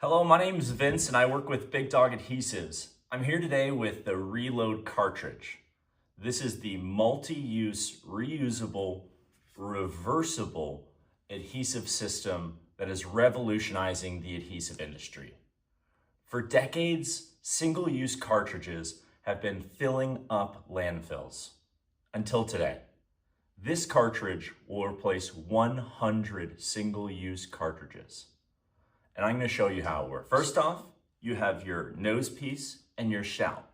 Hello, my name is Vince and I work with Big Dog Adhesives. I'm here today with the ReLoad cartridge. This is the multi-use, reusable, reversible adhesive system that is revolutionizing the adhesive industry. For decades, single-use cartridges have been filling up landfills until today. This cartridge will replace 100 single-use cartridges. And I'm going to show you how it works. First off, you have your nose piece and your shout.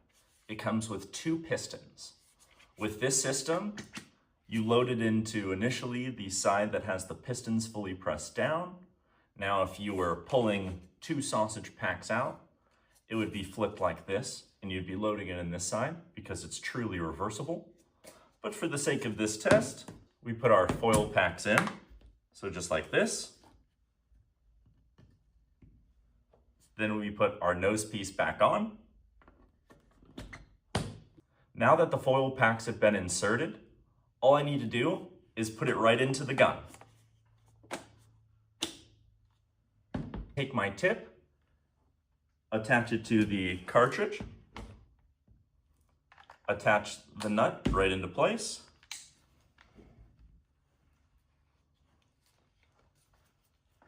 It comes with two pistons. With this system, you load it into initially the side that has the pistons fully pressed down. Now, if you were pulling two sausage packs out, it would be flipped like this, and you'd be loading it in this side because it's truly reversible. But for the sake of this test, we put our foil packs in. So just like this. Then we put our nose piece back on. Now that the foil packs have been inserted, all I need to do is put it right into the gun. Take my tip, attach it to the cartridge, attach the nut right into place.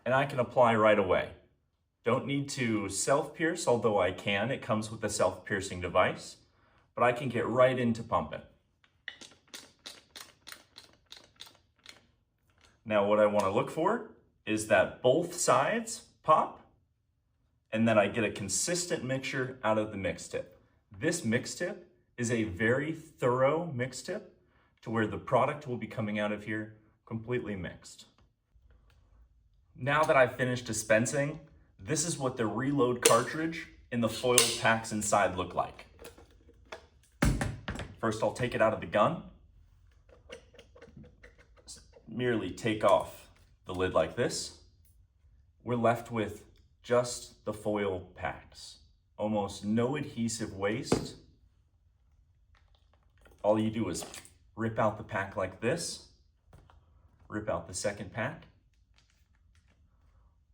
And I can apply right away. Don't need to self-pierce, although I can. It comes with a self-piercing device, but I can get right into pumping. Now what I want to look for is that both sides pop and that I get a consistent mixture out of the mix tip. This mix tip is a very thorough mix tip to where the product will be coming out of here completely mixed. Now that I've finished dispensing, this is what the ReLoad cartridge and the foil packs inside look like. First, I'll take it out of the gun. Merely take off the lid like this. We're left with just the foil packs. Almost no adhesive waste. All you do is rip out the pack like this. Rip out the second pack.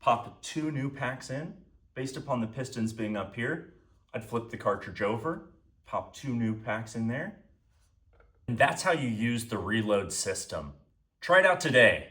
Pop two new packs in. Based upon the pistons being up here, I'd flip the cartridge over, pop two new packs in there. And that's how you use the ReLoad system. Try it out today.